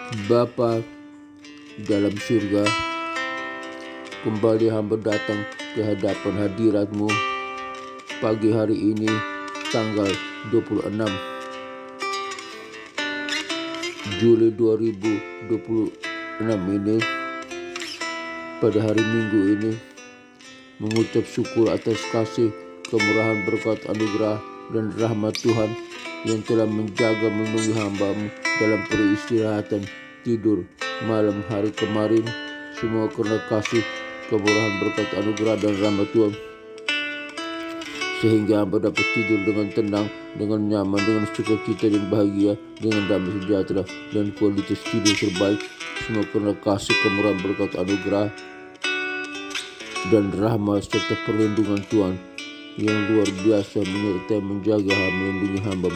Bapa dalam surga, kembali hamba datang ke hadapan hadirat-Mu pagi hari ini tanggal 26 Juli 2026 ini, pada hari Minggu ini, mengucap syukur atas kasih, kemurahan, berkat, anugerah, dan rahmat Tuhan yang telah menjaga melindungi hamba-Mu dalam peristirahatan tidur malam hari kemarin. Semua karena kasih, kemurahan, berkat, anugerah, dan rahmat Tuhan, sehingga hamba dapat tidur dengan tenang, dengan nyaman, dengan sukacita dan bahagia, dengan damai sejahtera dan kualitas tidur terbaik. Semua karena kasih, kemurahan, berkat, anugerah, dan rahmat serta perlindungan Tuhan yang luar biasa menyertai, menjaga, melindungi hamba.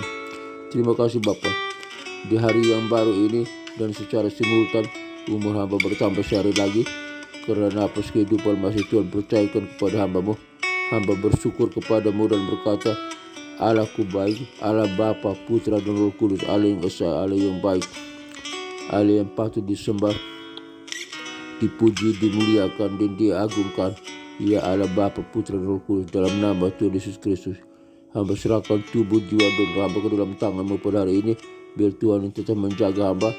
Terima kasih Bapa. Di hari yang baru ini dan secara simultan, umur hamba bertambah sehari lagi karena napas kehidupan masih Tuhan percayakan kepada hamba-Mu. Hamba bersyukur kepada-Mu dan berkata, Allahku baik, Allah Bapa, Putra, dan Roh Kudus, Allah yang esa, Allah yang baik, Allah yang patut disembah, dipuji, dimuliakan, dan diagungkan. Ya Allah Bapa, Putra, dan Roh Kudus, dalam nama Tuhan Yesus Kristus, hamba serahkan tubuh, jiwa, dan roh hamba ke dalam tangan-Mu pada hari ini. Biar Tuhan yang tetap menjaga hamba,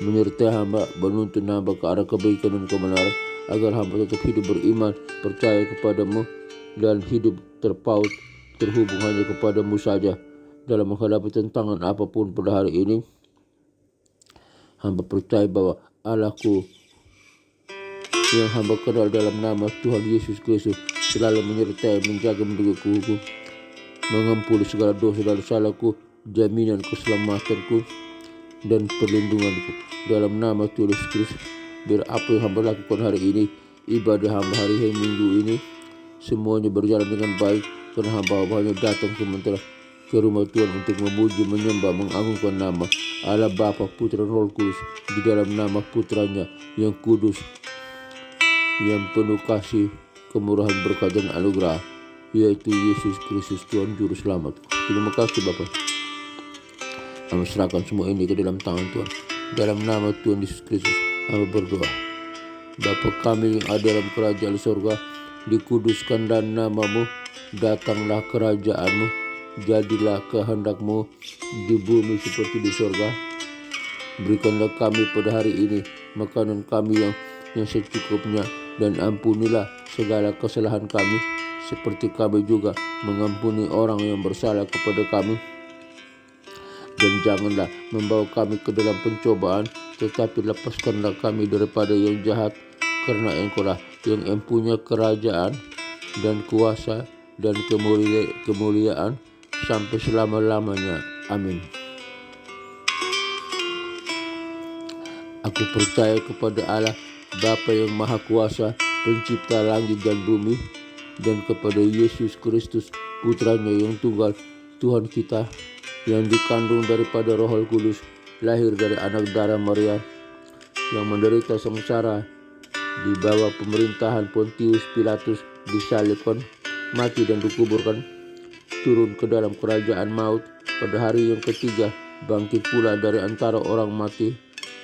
menyertai hamba, menuntun hamba ke arah kebaikan dan kebenaran, agar hamba tetap hidup beriman, percaya kepada-Mu, dan hidup terpaut, terhubung hanya kepada-Mu saja. Dalam menghadapi tantangan apapun pada hari ini, hamba percaya bahwa Allahku yang hamba kenal dalam nama Tuhan Yesus Kristus selalu menyertai, menjaga, mendukungku, mengampuni segala dosa dan salahku, jaminan keselamatanku dan perlindunganku. Dalam nama Tuhan Yesus Kristus, biar apa yang hamba lakukan hari ini, ibadah hamba hari Minggu ini, semuanya berjalan dengan baik, karena hamba hanya datang sementara ke rumah Tuhan untuk memuji, menyembah, mengagungkan nama Allah Bapa, Putra, dan Roh Kudus, di dalam nama Putranya yang kudus, yang penuh kasih, kemurahan, berkat, dan anugerah, yaitu Yesus Kristus, Tuhan Juru Selamat. Terima kasih Bapa. Kami serahkan semua ini ke dalam tangan Tuhan. Dalam nama Tuhan Yesus Kristus, kami berdoa. Bapa kami yang ada dalam kerajaan surga, dikuduskan dan nama-Mu, datanglah kerajaan-Mu, jadilah kehendak-Mu di bumi seperti di surga. Berikanlah kami pada hari ini makanan kami yang secukupnya, dan ampunilah segala kesalahan kami, seperti kami juga mengampuni orang yang bersalah kepada kami. Dan janganlah membawa kami ke dalam pencobaan, tetapi lepaskanlah kami daripada yang jahat, karena Engkau-lah yang mempunyai kerajaan dan kuasa dan kemuliaan sampai selama-lamanya. Amin. Aku percaya kepada Allah Bapa yang Maha Kuasa, pencipta langit dan bumi, dan kepada Yesus Kristus, Putranya yang tunggal, Tuhan kita, yang dikandung daripada Roh Kudus, lahir dari anak darah Maria, yang menderita sengsara di bawah pemerintahan Pontius Pilatus, disalibkan, mati dan dikuburkan, turun ke dalam kerajaan maut, pada hari yang ketiga bangkit pula dari antara orang mati,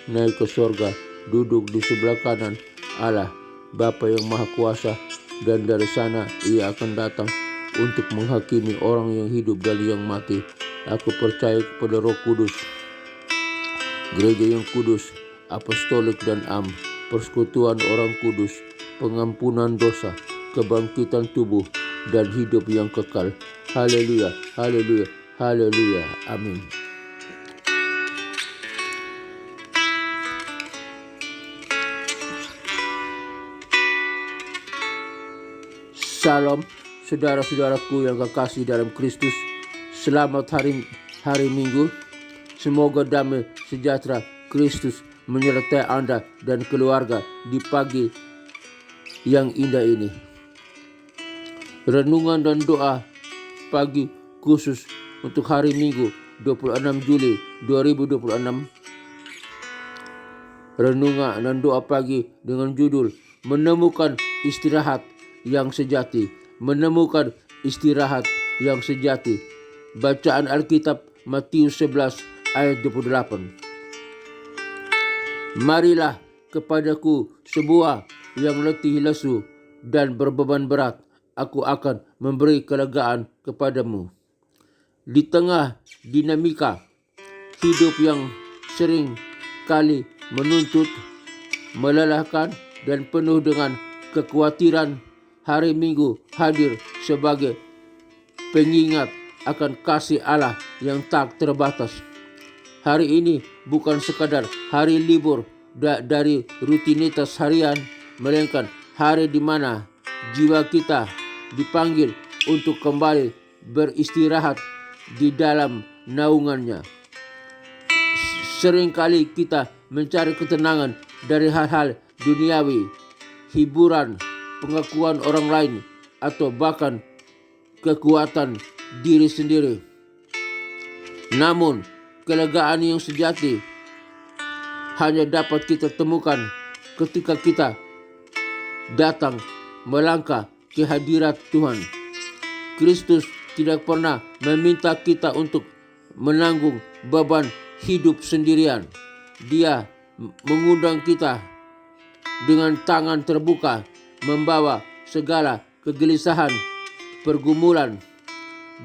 naik ke sorga, duduk di sebelah kanan Allah Bapa yang Maha Kuasa, dan dari sana Ia akan datang untuk menghakimi orang yang hidup dan yang mati. Aku percaya kepada Roh Kudus, gereja yang kudus, apostolik dan persekutuan orang kudus, pengampunan dosa, kebangkitan tubuh, dan hidup yang kekal. Haleluya, haleluya, haleluya. Amin. Salam saudara-saudaraku yang kekasih dalam Kristus. Selamat hari Minggu. Semoga damai sejahtera Kristus menyertai Anda dan keluarga di pagi yang indah ini. Renungan dan doa pagi khusus untuk hari Minggu 26 Juli 2026. Renungan dan doa pagi dengan judul Menemukan Istirahat yang Sejati. Menemukan istirahat yang sejati. Bacaan Alkitab Matius 11 ayat 28. Marilah kepadaku semua yang letih lesu dan berbeban berat, aku akan memberi kelegaan kepadamu. Di tengah dinamika hidup yang sering kali menuntut, melelahkan, dan penuh dengan kekhawatiran, hari Minggu hadir sebagai pengingat akan kasih Allah yang tak terbatas. Hari ini bukan sekadar hari libur dari rutinitas harian, melainkan hari di mana jiwa kita dipanggil untuk kembali beristirahat di dalam naungannya. Seringkali kita mencari ketenangan dari hal-hal duniawi, hiburan, pengakuan orang lain, atau bahkan kekuatan diri sendiri. Namun, kelegaan yang sejati hanya dapat kita temukan ketika kita datang melangkah ke hadirat Tuhan. Kristus tidak pernah meminta kita untuk menanggung beban hidup sendirian. Dia mengundang kita dengan tangan terbuka, membawa segala kegelisahan, pergumulan,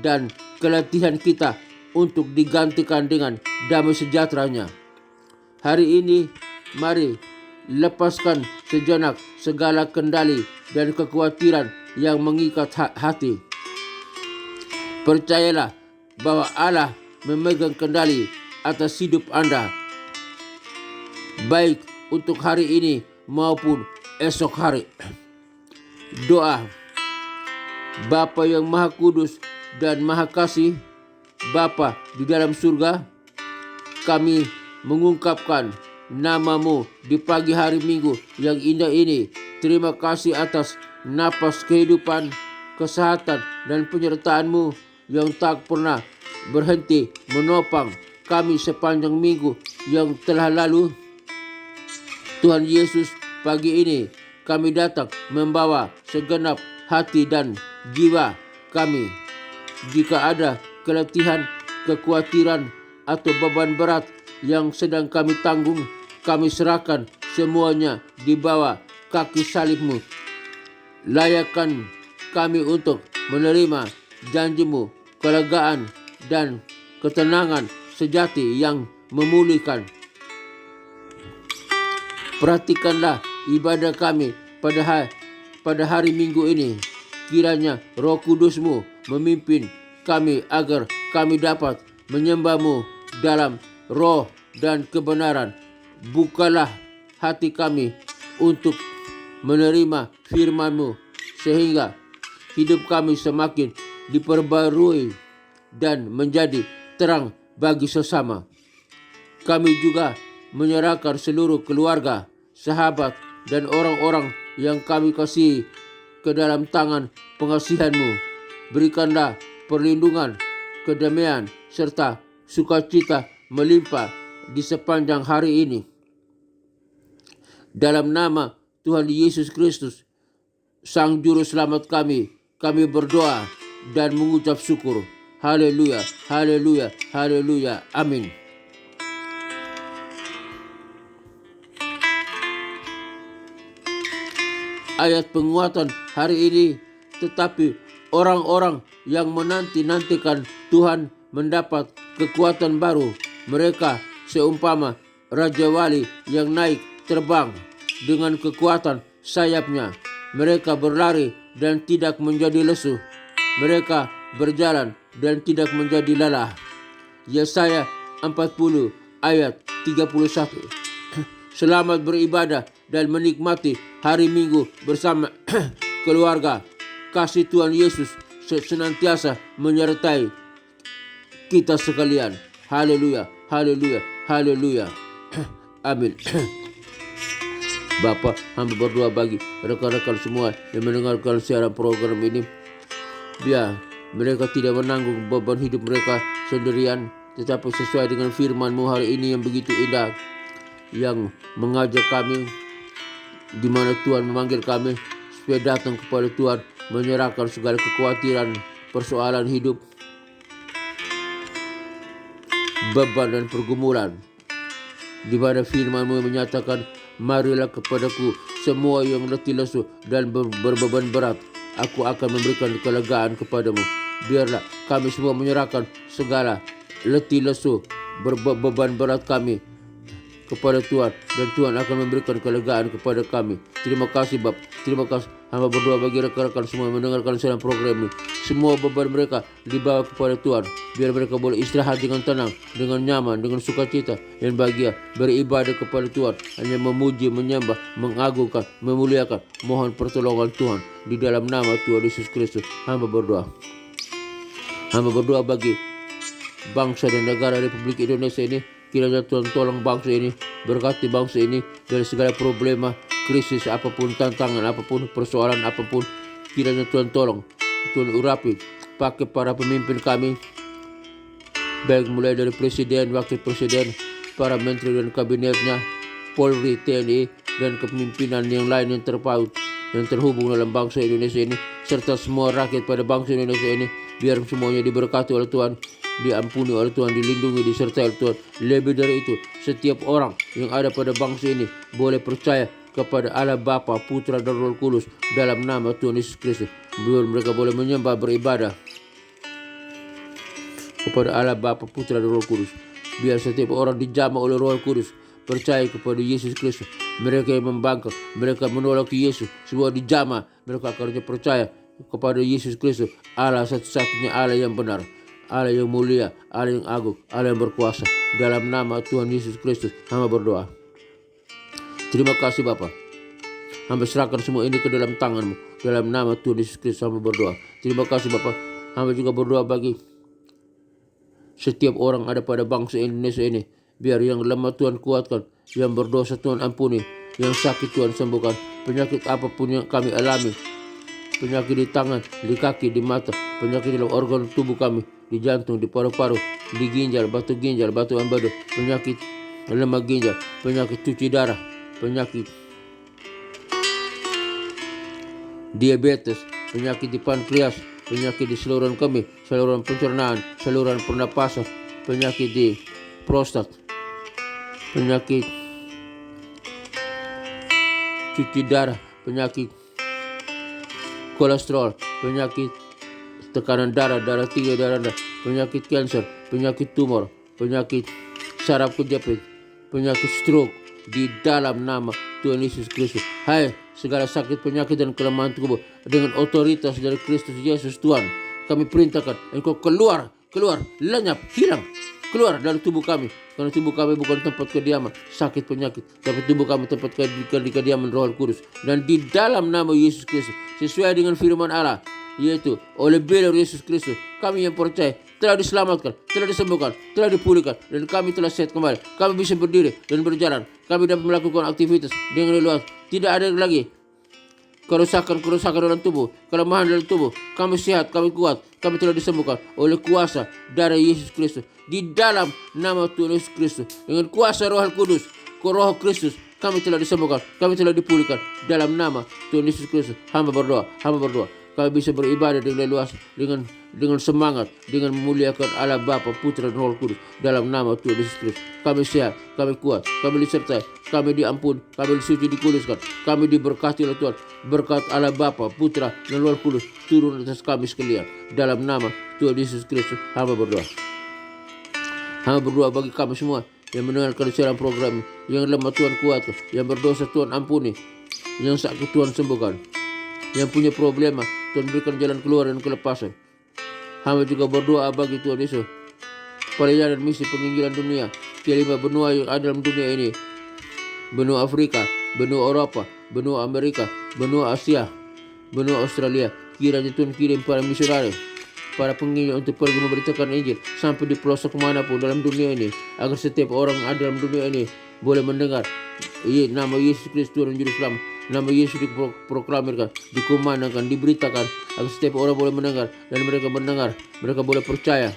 dan keletihan kita untuk digantikan dengan damai sejahtera-Nya. Hari ini, mari lepaskan sejenak segala kendali dan kekhawatiran yang mengikat hati. Percayalah bahwa Allah memegang kendali atas hidup Anda, baik untuk hari ini maupun esok hari. Doa. Bapa yang Maha Kudus dan Maha Kasih, Bapa di dalam surga, kami mengungkapkan nama-Mu di pagi hari Minggu yang indah ini. Terima kasih atas napas kehidupan, kesehatan, dan penyertaan-Mu yang tak pernah berhenti menopang kami sepanjang minggu yang telah lalu. Tuhan Yesus, pagi ini kami datang membawa segenap hati dan jiwa kami. Jika ada keletihan, kekhawatiran, atau beban berat yang sedang kami tanggung, kami serahkan semuanya di bawah kaki salib-Mu. Layakkan kami untuk menerima janji-Mu, kelegaan dan ketenangan sejati yang memulihkan. Perhatikanlah ibadah kami pada hari Minggu ini. Kiranya Roh Kudus-Mu memimpin kami agar kami dapat menyembah-Mu dalam roh dan kebenaran. Bukalah hati kami untuk menerima firman-Mu, sehingga hidup kami semakin diperbarui dan menjadi terang bagi sesama. Kami juga menyerahkan seluruh keluarga, sahabat, dan orang-orang yang kami kasihi ke dalam tangan pengasihan-Mu. Berikanlah perlindungan, kedamaian, serta sukacita melimpah di sepanjang hari ini. Dalam nama Tuhan Yesus Kristus, Sang Juru Selamat kami berdoa dan mengucap syukur. Haleluya, haleluya, haleluya. Amin. Ayat penguatan hari ini, tetapi orang-orang yang menanti-nantikan Tuhan mendapat kekuatan baru. Mereka seumpama Raja Wali yang naik terbang dengan kekuatan sayapnya. Mereka berlari dan tidak menjadi lesu. Mereka berjalan dan tidak menjadi lelah. Yesaya 40 ayat 31. Selamat beribadah dan menikmati hari Minggu bersama keluarga. Kasih Tuhan Yesus senantiasa menyertai kita sekalian. Haleluya, haleluya, haleluya. Amin. Bapa, hamba berdoa bagi rekan-rekan semua yang mendengarkan siaran program ini. Biar mereka tidak menanggung beban hidup mereka sendirian, tetapi sesuai dengan firman-Mu hari ini yang begitu indah, yang mengajak kami, di mana Tuhan memanggil kami supaya datang kepada Tuhan, menyerahkan segala kekhawatiran, persoalan hidup, beban dan pergumulan. di mana firman-Mu menyatakan, marilah kepadaku semua yang letih lesu dan berbeban berat, aku akan memberikan kelegaan kepadamu. Biarlah kami semua menyerahkan segala letih lesu beban berat kami kepada Tuhan, dan Tuhan akan memberikan kelegaan kepada kami. Terima kasih Bapa, terima kasih. Hamba berdoa bagi rekan-rekan semua yang mendengarkan siaran program ini, semua beban mereka dibawa kepada Tuhan, biar mereka boleh istirahat dengan tenang, dengan nyaman, dengan sukacita dan bahagia, beribadah kepada Tuhan, hanya memuji, menyembah, mengagungkan, memuliakan. Mohon pertolongan Tuhan di dalam nama Tuhan Yesus Kristus. Hamba berdoa bagi bangsa dan negara Republik Indonesia ini. Kiranya Tuhan tolong bangsa ini, berkati bangsa ini dari segala problema, krisis apapun, tantangan apapun, persoalan apapun. Kiranya Tuhan tolong, Tuhan urapi, pakai para pemimpin kami, baik mulai dari presiden, wakil presiden, para menteri dan kabinetnya, Polri, TNI, dan kepemimpinan yang lain yang terpaut, yang terhubung dalam bangsa Indonesia ini, serta semua rakyat pada bangsa Indonesia ini. Biar semuanya diberkati oleh Tuhan, diampuni oleh Tuhan, dilindungi, disertai oleh Tuhan. Lebih dari itu, setiap orang yang ada pada bangsa ini boleh percaya kepada Allah Bapa, Putra, dan Roh Kudus dalam nama Tuhan Yesus Kristus. Biar mereka boleh menyembah, beribadah kepada Allah Bapa, Putra, dan Roh Kudus. Biar setiap orang dijamah oleh Roh Kudus, percaya kepada Yesus Kristus. Mereka yang membangkang, mereka menolak Yesus, semua dijamah. Mereka akan percaya kepada Yesus Kristus, Allah satu-satunya Allah yang benar, Allah yang mulia, Allah yang agung, Allah yang berkuasa. Dalam nama Tuhan Yesus Kristus, hamba berdoa. Terima kasih Bapa. Hamba serahkan semua ini ke dalam tangan-Mu. Dalam nama Tuhan Yesus Kristus, hamba berdoa. Terima kasih Bapa. Hamba juga berdoa bagi setiap orang ada pada bangsa Indonesia ini. Biar yang lemah Tuhan kuatkan, yang berdosa Tuhan ampuni, yang sakit Tuhan sembuhkan. Penyakit apapun yang kami alami, penyakit di tangan, di kaki, di mata, penyakit dalam organ tubuh kami, di jantung, di paru-paru, di ginjal, batu empedu, penyakit lemah ginjal, penyakit cuci darah, penyakit diabetes, penyakit di pankreas, penyakit di saluran kemih, saluran pencernaan, saluran pernapasan, penyakit di prostat, penyakit cuci darah, penyakit kolesterol, penyakit tekanan darah, darah tinggi, darah rendah, penyakit kanker, penyakit tumor, penyakit saraf kejepit, penyakit stroke, di dalam nama Tuhan Yesus Kristus. Hai segala sakit, penyakit dan kelemahan tubuh, dengan otoritas dari Kristus Yesus Tuhan, kami perintahkan engkau keluar, lenyap, hilang, keluar dari tubuh kami. Karena tubuh kami bukan tempat kediaman sakit penyakit, tapi tubuh kami tempat kediaman Roh Kudus. Dan di dalam nama Yesus Kristus, sesuai dengan firman Allah, yaitu oleh belar Yesus Kristus, kami yang percaya telah diselamatkan, telah disembuhkan, telah dipulihkan, dan kami telah sehat kembali. Kami bisa berdiri dan berjalan, kami dapat melakukan aktivitas dengan leluasa. Tidak ada lagi kerusakan dalam tubuh, kelemahan dalam tubuh. Kami sehat, kami kuat, kami telah disembuhkan oleh kuasa darah Yesus Kristus. Di dalam nama Tuhan Yesus Kristus, dengan kuasa Roh Kudus, Roh Kristus, kami telah disembuhkan, kami telah dipulihkan dalam nama Tuhan Yesus Kristus. Hamba berdoa. Kami bisa beribadah dengan leluasa, dengan semangat, dengan memuliakan Allah Bapa, Putra, dan Roh Kudus dalam nama Tuhan Yesus Kristus. Kami sehat, kami kuat, kami disertai, kami diampuni, kami disuci, dikuduskan, kami diberkati oleh Tuhan. Berkat Allah Bapa, Putra, dan Roh Kudus turun atas kami sekalian dalam nama Tuhan Yesus Kristus. Hamba berdoa. Hamba berdoa bagi kami semua yang mendengarkan siaran program, yang lemah Tuhan kuatkan, yang berdosa Tuhan ampuni, yang sakit Tuhan sembuhkan, yang punya problema Tuhan berikan jalan keluar dan kelepasan. Hamba juga berdoa bagi Tuhan Yesus, perjalanan misi penginggilan dunia ke 5 benua yang ada dalam dunia ini, benua Afrika, benua Eropa, benua Amerika, benua Asia, benua Australia. Kiranya Tuhan kirim para misionaris, para penginjil untuk pergi memberitakan Injil sampai di pelosok manapun dalam dunia ini, agar setiap orang yang ada dalam dunia ini boleh mendengar nama Yesus Kristus Tuhan Juru Selamat. Nama Yesus diproklamirkan, dikumandangkan, diberitakan, agar setiap orang boleh mendengar, dan mereka mendengar, mereka boleh percaya,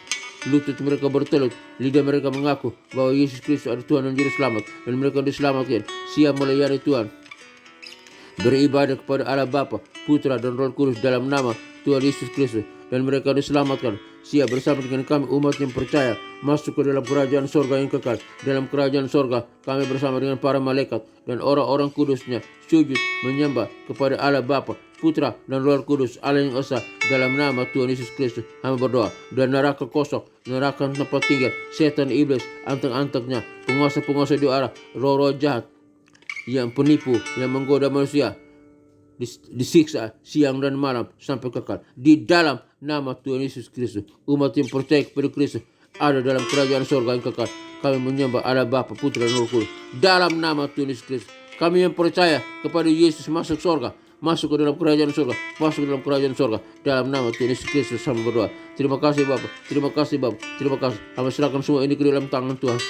lutut mereka bertelut, lidah mereka mengaku bahwa Yesus Kristus adalah Tuhan dan Juru Selamat, dan mereka diselamatkan, siap melayani Tuhan, beribadah kepada Allah Bapa, Putra, dan Roh Kudus dalam nama Tuhan Yesus Kristus, dan mereka diselamatkan, Sia bersama dengan kami umat yang percaya masuk ke dalam kerajaan sorga yang kekal. Dalam kerajaan sorga kami bersama dengan para malaikat dan orang-orang kudusnya sujud menyembah kepada Allah Bapa, Putra dan Roh Kudus, Allah yang esa. Dalam nama Tuhan Yesus Kristus kami berdoa. Dan neraka kosong, neraka tempat tinggal setan iblis, anteng-antengnya, penguasa-penguasa di arah, roh-roh jahat yang penipu, yang menggoda manusia, disiksa siang dan malam sampai kekal. Di dalam nama Tuhan Yesus Kristus, umat yang percaya kepada Kristus ada dalam kerajaan surga yang kekal. Kami menyembah Allah Bapa, Putra dan Roh Kudus. Dalam nama Tuhan Yesus Kristus, kami yang percaya kepada Yesus masuk surga, masuk ke dalam kerajaan surga, masuk ke dalam kerajaan surga. Dalam nama Tuhan Yesus Kristus kami berdoa. Terima kasih Bapa, terima kasih Bapa, terima kasih. Kami serahkan semua ini ke dalam tangan Tuhan.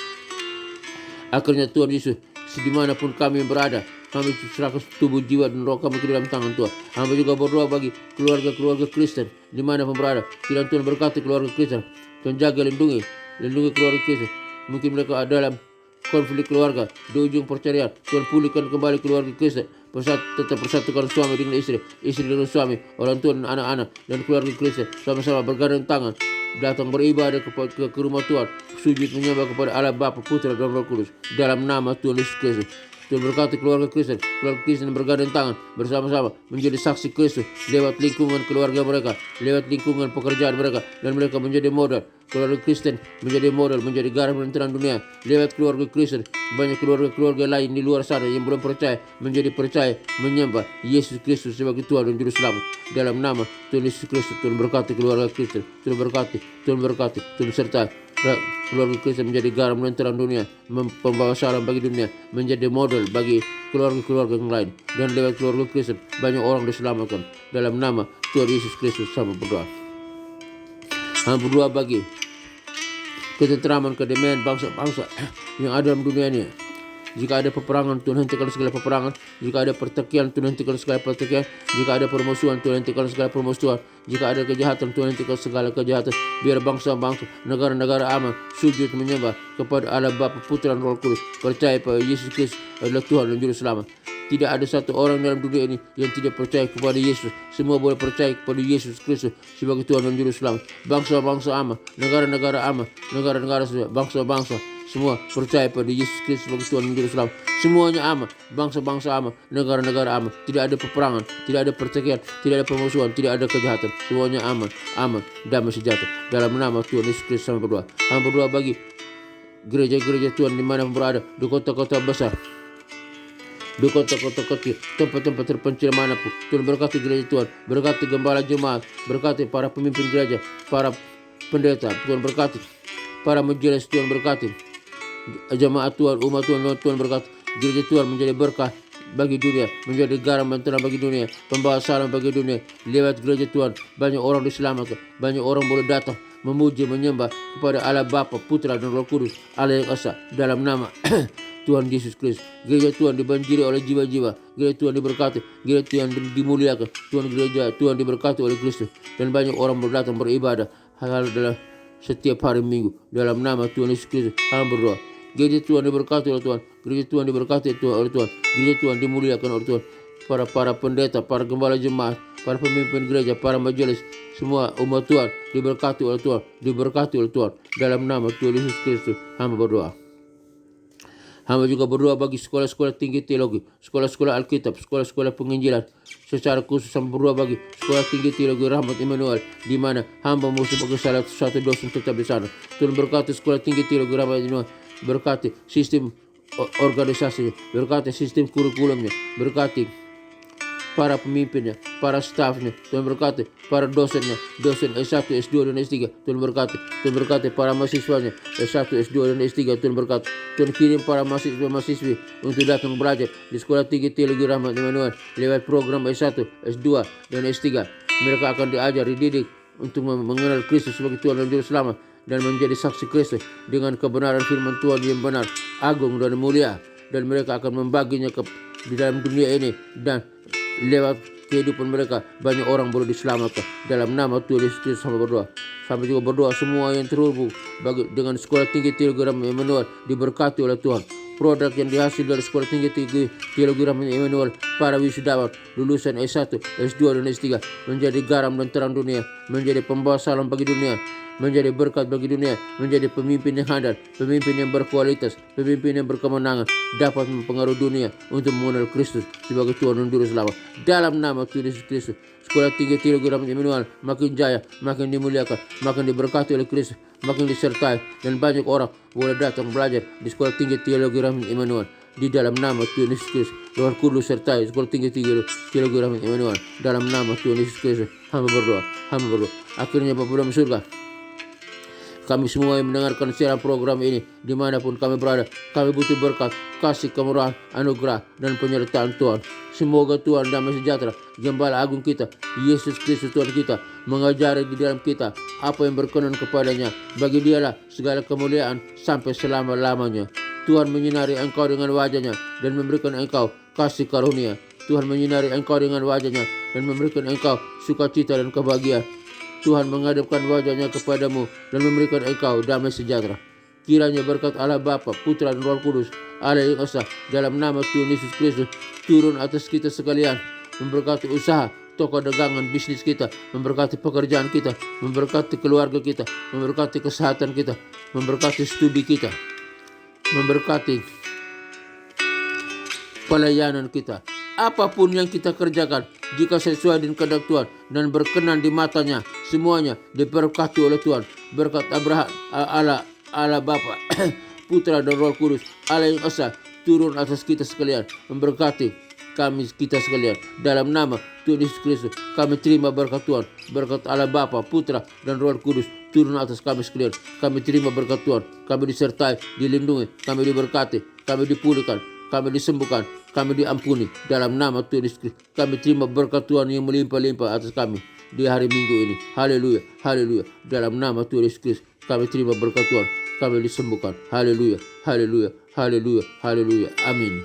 Akhirnya Tuhan Yesus, dimanapun kami berada, kami serahkan tubuh, jiwa, dan roh kami ke dalam tangan Tuhan. Kami juga berdoa bagi keluarga-keluarga Kristen dimanapun berada. Kiranya Tuhan berkati keluarga Kristen. Tuhan jaga, lindungi keluarga Kristen. Mungkin mereka ada dalam konflik keluarga di ujung perceraian. Tuhan pulihkan kembali keluarga Kristen. Tetap persatukan suami dengan istri, istri dengan suami, orang tua dan anak-anak, dan keluarga Kristen sama-sama bergandeng tangan datang beribadah ke rumah Tuhan, sujud menyembah kepada Allah Bapa, Putra dan Roh Kudus. Dalam nama Tuhan Yesus Kristus, Tuhan berkati keluarga Kristen bergandeng tangan bersama-sama menjadi saksi Kristus lewat lingkungan keluarga mereka, lewat lingkungan pekerjaan mereka, dan mereka menjadi model. Keluarga Kristen menjadi model, menjadi garam dan terang dunia. Lewat keluarga Kristen, banyak keluarga-keluarga lain di luar sana yang belum percaya menjadi percaya, menyembah Yesus Kristus sebagai Tuhan dan Juru Selamat. Dalam nama Tuhan Yesus Kristus, Tuhan berkati keluarga Kristen, Tuhan berkati, Tuhan sertai keluarga Kristen menjadi garam dan terang dunia, pembawa salam bagi dunia, menjadi model bagi keluarga-keluarga yang lain. Dan lewat keluarga Kristen banyak orang diselamatkan. Dalam nama Tuhan Yesus Kristus sama berdoa. Kami berdoa bagi ketenteraman, kedamaian bangsa-bangsa yang ada dalam dunia ini. Jika ada peperangan, Tuhan hentikan segala peperangan. Jika ada pertikaian, Tuhan hentikan segala pertikaian. Jika ada permusuhan, Tuhan hentikan segala permusuhan. Jika ada kejahatan, Tuhan hentikan segala kejahatan. Biar bangsa-bangsa, negara-negara aman, sujud menyembah kepada Allah Bapa, Putra dan Roh Kudus. Percaya pada Yesus Kristus adalah Tuhan dan Juru Selamat. Tidak ada satu orang dalam dunia ini yang tidak percaya kepada Yesus. Semua boleh percaya kepada Yesus Kristus sebagai Tuhan dan Juru Selamat. Bangsa-bangsa aman, negara-negara aman, negara-negara bangsa-bangsa semua percaya pada Yesus Kristus sebagai Tuhan dan Juru Selamat. Semuanya aman, bangsa-bangsa aman, negara-negara aman. Tidak ada peperangan, tidak ada pertikaian, tidak ada permusuhan, tidak ada kejahatan. Semuanya aman, damai sejahtera. Dalam nama Tuhan Yesus Kristus kami berdoa. Kami berdoa bagi gereja-gereja Tuhan di mana berada, di kota-kota besar, di kota-kota kecil, tempat-tempat terpencil manapun. Tuhan berkati gereja Tuhan, berkati gembala jemaat, berkati para pemimpin gereja, para pendeta. Tuhan berkati para majelis, Tuhan berkati jemaat Tuhan, umat Tuhan, Tuhan berkati gereja Tuhan menjadi berkah bagi dunia, menjadi garam dan terang bagi dunia, pembawa salam bagi dunia. Lewat gereja Tuhan banyak orang diselamatkan, banyak orang boleh datang memuji, menyembah kepada Allah Bapa, Putra dan Roh Kudus, Allah yang esa. Dalam nama Tuhan Yesus Kristus, gereja Tuhan dibanjiri oleh jiwa-jiwa, gereja Tuhan diberkati, gereja Tuhan dimuliakan, gereja Tuhan diberkati oleh Kristus, dan banyak orang berdatang beribadah hal dalam setiap hari Minggu. Dalam nama Tuhan Yesus Kristus kami berdoa. Gereja Tuhan diberkati oleh Tuhan, gereja Tuhan diberkati oleh Tuhan, gereja Tuhan dimuliakan oleh Tuhan. Para pendeta, para gembala jemaat, para pemimpin gereja, para majelis, semua umat Tuhan diberkati oleh Tuhan, diberkati oleh Tuhan. Dalam nama Tuhan Yesus Kristus kami berdoa. Hamba juga berdoa bagi sekolah-sekolah tinggi teologi, sekolah-sekolah Alkitab, sekolah-sekolah penginjilan. Secara khusus hamba berdoa bagi sekolah tinggi teologi Rahmat Immanuel, di mana hamba sebagai salah satu dosen tetap di sana. Tuhan berkati sekolah tinggi teologi Rahmat Immanuel, berkati sistem organisasi, berkati sistem kurikulumnya, berkati para pemimpinnya, para stafnya. Tuhan berkati para dosennya, dosen S1, S2 dan S3. Tuhan berkati para mahasiswanya S1, S2 dan S3. Tuhan berkati. Tuhan kirim para mahasiswa-mahasiswi untuk datang belajar di sekolah tinggi teologi Rahmat Immanuel lewat program S1, S2 dan S3. Mereka akan diajar, dididik untuk mengenal Kristus sebagai Tuhan dan Juru Selamat, dan menjadi saksi Kristus dengan kebenaran firman Tuhan yang benar, agung dan mulia. Dan mereka akan membaginya di dalam dunia ini, dan lewat kehidupan mereka banyak orang boleh diselamatkan. Dalam nama Tuhan Yesus Kristus sampai berdoa. Sampai juga berdoa semua yang terhubung dengan sekolah tinggi teologi Rahmat Immanuel diberkati oleh Tuhan. produk yang dihasil dari Sekolah Tinggi Teologi Rahmat Emmanuel para wisudawan lulusan S1, S2, dan S3 menjadi garam dan terang dunia, menjadi pembawa salam bagi dunia, menjadi berkat bagi dunia, menjadi pemimpin yang handal, pemimpin yang berkualitas, pemimpin yang berkemenangan, dapat mempengaruhi dunia untuk mengenal Kristus sebagai Tuhan dan Juru Selamat. Dalam nama Tuhan Yesus Kristus, Sekolah Tinggi Teologi Rahmat Emmanuel makin jaya, makin dimuliakan, makin diberkati oleh Kristus, makin disertai, dan banyak orang boleh datang belajar di Sekolah Tinggi Teologi Rahmat Emmanuel. Di dalam nama Tuhan Yesus Kristus, Roh Kudus sertai Sekolah Tinggi Teologi Rahmat Emmanuel. Dalam nama Tuhan Yesus Kristus, hamba berdoa. Akhirnya Bapak dalam surga, kami semua yang mendengarkan siaran program ini dimanapun kami berada, kami butuh berkat, kasih, kemurahan, anugerah, dan penyertaan Tuhan. Semoga Tuhan damai sejahtera, Gembala Agung kita, Yesus Kristus Tuhan kita, mengajari di dalam kita apa yang berkenan kepadanya. Bagi Dialah segala kemuliaan sampai selama-lamanya. Tuhan menyinari engkau dengan wajahnya dan memberikan engkau kasih karunia. Tuhan menyinari engkau dengan wajahnya dan memberikan engkau sukacita dan kebahagiaan. Tuhan menghadapkan wajahnya kepadamu dan memberikan engkau damai sejahtera. Kiranya berkat Allah Bapa, Putra, dan Roh Kudus, Allah yang esa, dalam nama Tuhan Yesus Kristus, turun atas kita sekalian, memberkati usaha, toko dagangan, bisnis kita, memberkati pekerjaan kita, memberkati keluarga kita, memberkati kesehatan kita, memberkati studi kita, memberkati pelayanan kita. Apapun yang kita kerjakan, jika sesuai dengan kehendak Tuhan dan berkenan di matanya, semuanya diberkati oleh Tuhan. Berkat Abraham, Allah Bapa, Putra, dan Roh Kudus, Allah yang esa, turun atas kita sekalian, memberkati kita sekalian. Dalam nama Tuhan Yesus Kristus, kami terima berkat Tuhan. Berkat Allah Bapa, Putra, dan Roh Kudus turun atas kami sekalian. Kami terima berkat Tuhan. Kami disertai, dilindungi, kami diberkati, kami dipulihkan, kami disembuhkan, kami diampuni. Dalam nama Tuhan Yesus Kristus, kami terima berkat Tuhan yang melimpah-limpah atas kami di hari Minggu ini. Haleluya, haleluya. Dalam nama Tuhan Yesus Kristus, kami terima berkat Tuhan, kami disembuhkan. Haleluya, haleluya, haleluya, haleluya. Amin.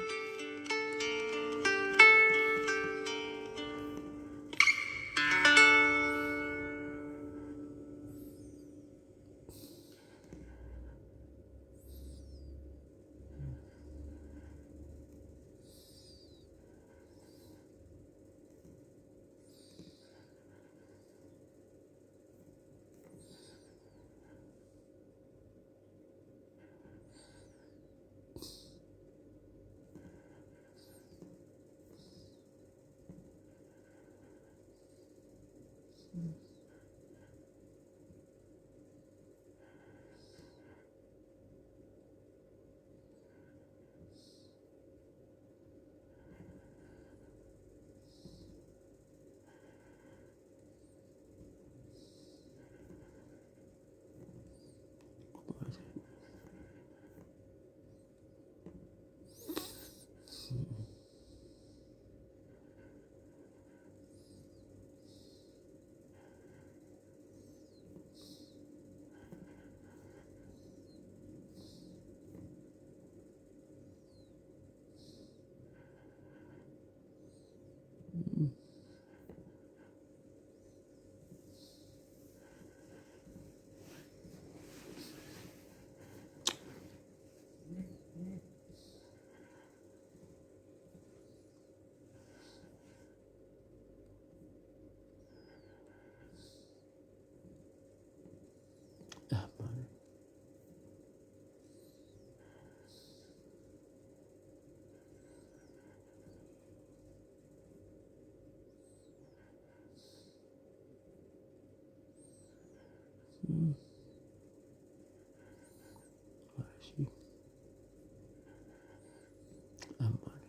Aman.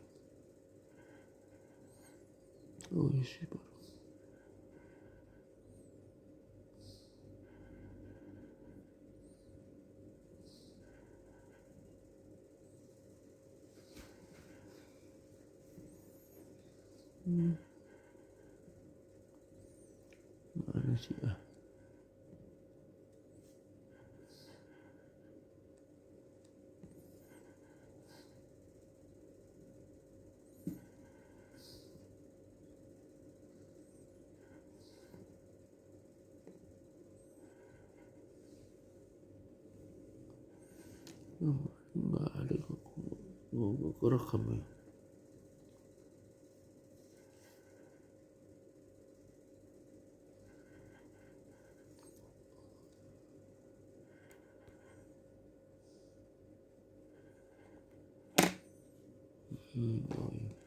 Oh, Yesus. Mana sih ah? Nggak ada kok. Oh, kerekam ya. Oh, iya.